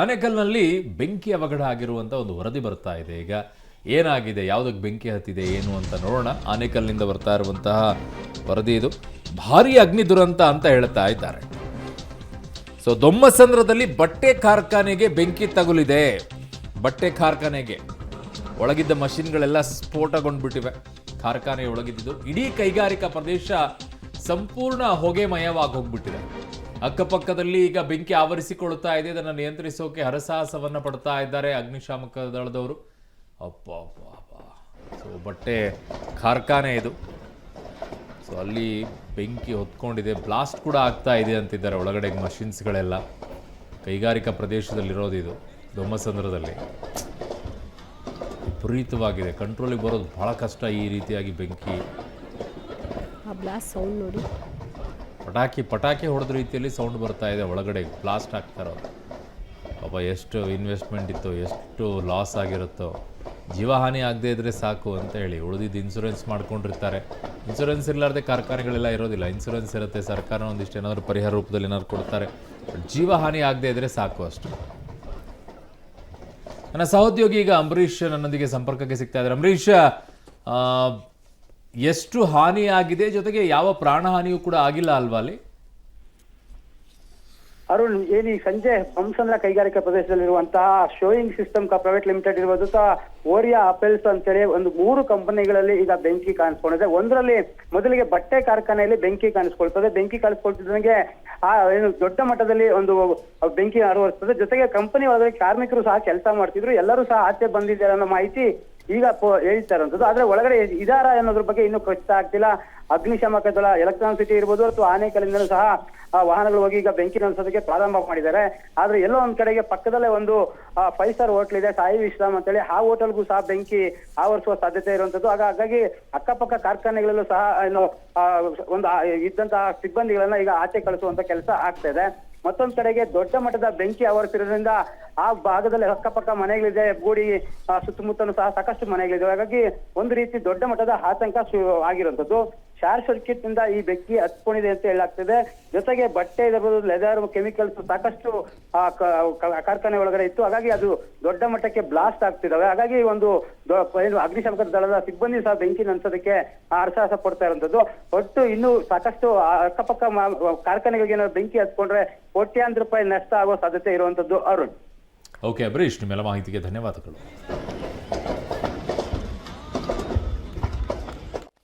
ಆನೇಕಲ್ನಲ್ಲಿ ಬೆಂಕಿ ಅವಘಡ ಆಗಿರುವಂಥ ಒಂದು ವರದಿ ಬರ್ತಾ ಇದೆ. ಈಗ ಏನಾಗಿದೆ, ಯಾವುದಕ್ಕೆ ಬೆಂಕಿ ಹತ್ತಿದೆ ಏನು ಅಂತ ನೋಡೋಣ. ಆನೇಕಲ್ನಿಂದ ಬರ್ತಾ ಇರುವಂತಹ ವರದಿ ಇದು. ಭಾರೀ ಅಗ್ನಿ ದುರಂತ ಅಂತ ಹೇಳ್ತಾ ಇದ್ದಾರೆ. ಸೊ ದೊಮ್ಮಸಂದ್ರದಲ್ಲಿ ಬಟ್ಟೆ ಕಾರ್ಖಾನೆಗೆ ಬೆಂಕಿ ತಗುಲಿದೆ. ಬಟ್ಟೆ ಕಾರ್ಖಾನೆಗೆ ಒಳಗಿದ್ದ ಮಷಿನ್ಗಳೆಲ್ಲ ಸ್ಫೋಟಗೊಂಡ್ಬಿಟ್ಟಿವೆ. ಕಾರ್ಖಾನೆ ಒಳಗಿದ್ದು ಇಡೀ ಕೈಗಾರಿಕಾ ಪ್ರದೇಶ ಸಂಪೂರ್ಣ ಹೊಗೆಮಯವಾಗಿ ಹೋಗ್ಬಿಟ್ಟಿದೆ. ಅಕ್ಕಪಕ್ಕದಲ್ಲಿ ಈಗ ಬೆಂಕಿ ಆವರಿಸಿಕೊಳ್ಳುತ್ತಾ ಇದೆ. ಇದನ್ನು ನಿಯಂತ್ರಿಸೋಕೆ ಹರಸಾಹಸವನ್ನ ಪಡ್ತಾ ಇದ್ದಾರೆ ಅಗ್ನಿಶಾಮಕ ದಳದವರು. ಅಪ್ಪ ಅಪ್ಪ ಅಪ್ಪ. ಸೊ ಬಟ್ಟೆ ಕಾರ್ಖಾನೆ ಇದು. ಸೊ ಅಲ್ಲಿ ಬೆಂಕಿ ಹೊತ್ಕೊಂಡಿದೆ. ಬ್ಲಾಸ್ಟ್ ಕೂಡ ಆಗ್ತಾ ಇದೆ ಅಂತಿದ್ದಾರೆ ಒಳಗಡೆ ಮಷಿನ್ಸ್ಗಳೆಲ್ಲ. ಕೈಗಾರಿಕಾ ಪ್ರದೇಶದಲ್ಲಿರೋದು ಇದು ದೊಮ್ಮಸಂದ್ರದಲ್ಲಿ. ವಿಪರೀತವಾಗಿದೆ. ಕಂಟ್ರೋಲಿಗೆ ಬರೋದು ಬಹಳ ಕಷ್ಟ ಈ ರೀತಿಯಾಗಿ ಬೆಂಕಿ. ಬ್ಲಾಸ್ಟ್ ಸೌಂಡ್ ನೋಡಿ. ಪಟಾಕಿ ಹೊಡೆದ ರೀತಿಯಲ್ಲಿ ಸೌಂಡ್ ಬರ್ತಾ ಇದೆ. ಒಳಗಡೆ ಬ್ಲಾಸ್ಟ್ ಆಗ್ತಾ ಇರೋದು. ಪಾಪ ಎಷ್ಟು ಇನ್ವೆಸ್ಟ್ಮೆಂಟ್ ಇತ್ತು, ಎಷ್ಟು ಲಾಸ್ ಆಗಿರುತ್ತೋ. ಜೀವಹಾನಿ ಆಗದೆ ಇದ್ರೆ ಸಾಕು ಅಂತ ಹೇಳಿ ಉಳಿದಿದ್ದು ಇನ್ಶೂರೆನ್ಸ್ ಮಾಡ್ಕೊಂಡಿರ್ತಾರೆ. ಇನ್ಶೂರೆನ್ಸ್ ಇರಲಾರ್ದೆ ಕಾರ್ಖಾನೆಗಳೆಲ್ಲ ಇರೋದಿಲ್ಲ. ಇನ್ಶೂರೆನ್ಸ್ ಇರುತ್ತೆ, ಸರ್ಕಾರ ಒಂದಿಷ್ಟು ಏನಾದರೂ ಪರಿಹಾರ ರೂಪದಲ್ಲಿ ಏನಾದ್ರು ಕೊಡ್ತಾರೆ. ಜೀವಹಾನಿ ಆಗದೆ ಇದ್ರೆ ಸಾಕು ಅಷ್ಟು. ನನ್ನ ಸಹೋದ್ಯೋಗಿ ಈಗ ಅಂಬರೀಷ್ ನನ್ನೊಂದಿಗೆ ಸಂಪರ್ಕಕ್ಕೆ ಸಿಗ್ತಾ ಇದ್ದಾರೆ. ಅಂಬರೀಷ್, ಎಷ್ಟು ಹಾನಿ ಆಗಿದೆ, ಜೊತೆಗೆ ಯಾವ ಪ್ರಾಣಹಾನಿಯೂ ಕೂಡ ಆಗಿಲ್ಲ ಅಲ್ವಾ ಅಲ್ಲಿ? ಅರುಣ್, ಏನು ಈ ಸಂಜೆ ದೊಮ್ಮಸಂದ್ರ ಕೈಗಾರಿಕಾ ಪ್ರದೇಶದಲ್ಲಿರುವಂತಹ ಶೋಯಿಂಗ್ ಸಿಸ್ಟಮ್ ಪ್ರೈವೇಟ್ ಲಿಮಿಟೆಡ್ ಇರ್ಬೋದು ಅಥವಾ ಓರಿಯಾ ಅಪೆಲ್ಸ್ ಅಂತೇಳಿ ಒಂದು 3 ಕಂಪನಿಗಳಲ್ಲಿ ಈಗ ಬೆಂಕಿ ಕಾಣಿಸ್ಕೊಂಡಿದೆ. ಒಂದರಲ್ಲಿ ಮೊದಲಿಗೆ ಬಟ್ಟೆ ಕಾರ್ಖಾನೆಯಲ್ಲಿ ಬೆಂಕಿ ಕಾಣಿಸ್ಕೊಳ್ತದೆ. ಬೆಂಕಿ ಕಾಣಿಸ್ಕೊಳ್ತಿದ್ದಂಗೆ ಏನು ದೊಡ್ಡ ಮಟ್ಟದಲ್ಲಿ ಒಂದು ಬೆಂಕಿ ಹರವರ್ತದೆ. ಜೊತೆಗೆ ಕಂಪನಿ ಒಳಗಡೆ ಕಾರ್ಮಿಕರು ಸಹ ಕೆಲಸ ಮಾಡ್ತಿದ್ರು. ಎಲ್ಲರೂ ಸಹ ಆಚೆ ಬಂದಿದ್ದಾರೆ ಅನ್ನೋ ಮಾಹಿತಿ ಈಗ ಹೇಳ್ತಾ ಇರುವಂತದ್ದು. ಆದ್ರೆ ಒಳಗಡೆ ಇದಾರ ಅನ್ನೋದ್ರ ಬಗ್ಗೆ ಇನ್ನೂ ಖಚಿತ ಆಗ್ತಿಲ್ಲ. ಅಗ್ನಿಶಾಮಕ ದಳ, ಎಲೆಕ್ಟ್ರಾನಿಕ್ ಸಿಟಿ ಇರ್ಬೋದು ಅಥವಾ ಆನೇಕಲ್ಲಿಂದಲೂ ಸಹ ವಾಹನಗಳು ಹೋಗಿ ಈಗ ಬೆಂಕಿ ನಂದಿಸೋದಕ್ಕೆ ಪ್ರಾರಂಭ ಮಾಡಿದ್ದಾರೆ. ಆದ್ರೆ ಎಲ್ಲೋ ಒಂದ್ ಕಡೆಗೆ ಪಕ್ಕದಲ್ಲೇ ಒಂದು 5 ಸ್ಟಾರ್ ಹೋಟೆಲ್ ಇದೆ, ಸಾಯಿ ವಿಶ್ರಾಮ್ ಅಂತೇಳಿ. ಆ ಹೋಟೆಲ್ಗೂ ಸಹ ಬೆಂಕಿ ಆವರಿಸುವ ಸಾಧ್ಯತೆ ಇರುವಂತದ್ದು. ಹಾಗಾಗಿ ಅಕ್ಕಪಕ್ಕ ಕಾರ್ಖಾನೆಗಳಲ್ಲೂ ಸಹ ಏನು ಒಂದು ಇದ್ದಂತಹ ಸಿಬ್ಬಂದಿಗಳನ್ನ ಈಗ ಆಚೆ ಕಳಿಸುವಂತ ಕೆಲಸ ಆಗ್ತಾ ಇದೆ. ಮತ್ತೊಂದ್ ಕಡೆಗೆ ದೊಡ್ಡ ಮಟ್ಟದ ಬೆಂಕಿ ಆವರಿಸಿರೋದ್ರಿಂದ ಆ ಭಾಗದಲ್ಲಿ ಅಕ್ಕಪಕ್ಕ ಮನೆಗಳಿದೆ, ಗೂಡಿ ಸುತ್ತಮುತ್ತಲೂ ಸಹ ಸಾಕಷ್ಟು ಮನೆಗಳಿದೆ. ಹಾಗಾಗಿ ಒಂದು ರೀತಿ ದೊಡ್ಡ ಮಟ್ಟದ ಆತಂಕ ಆಗಿರುವಂತದ್ದು. ಶಾರ್ಟ್ ಸರ್ಕ್ಯೂಟ್ ನಿಂದ ಈ ಬೆಂಕಿ ಹತ್ಕೊಂಡಿದೆ ಅಂತ ಹೇಳಲಾಗ್ತಿದೆ. ಜೊತೆಗೆ ಬಟ್ಟೆ ಇರಬಹುದು, ಲೆದರ್, ಕೆಮಿಕಲ್ಸ್ ಸಾಕಷ್ಟು ಕಾರ್ಖಾನೆ ಒಳಗಡೆ ಇತ್ತು. ಹಾಗಾಗಿ ಅದು ದೊಡ್ಡ ಮಟ್ಟಕ್ಕೆ ಬ್ಲಾಸ್ಟ್ ಆಗ್ತಿದಾವೆ. ಹಾಗಾಗಿ ಒಂದು ಅಗ್ನಿಶಾಮಕ ದಳದ ಸಿಬ್ಬಂದಿ ಸಹ ಬೆಂಕಿ ನಂದಿಸೋದಕ್ಕೆ ಹರಸಾಹಸ ಪಡ್ತಾ ಇರುವಂತದ್ದು. ಒಟ್ಟು ಇನ್ನು ಸಾಕಷ್ಟು ಅಕ್ಕಪಕ್ಕ ಕಾರ್ಖಾನೆಗಳಿಗೆ ಏನಾದ್ರು ಬೆಂಕಿ ಹತ್ಕೊಂಡ್ರೆ ಕೋಟ್ಯಾಂತರ ರೂಪಾಯಿ ನಷ್ಟ ಆಗೋ ಸಾಧ್ಯತೆ ಇರುವಂತದ್ದು. ಅರುಣ್. ಓಕೆ ಅಂಬರೀಷ್, ನಿಮ್ಮೆಲ್ಲ ಮಾಹಿತಿಗೆ ಧನ್ಯವಾದಗಳು.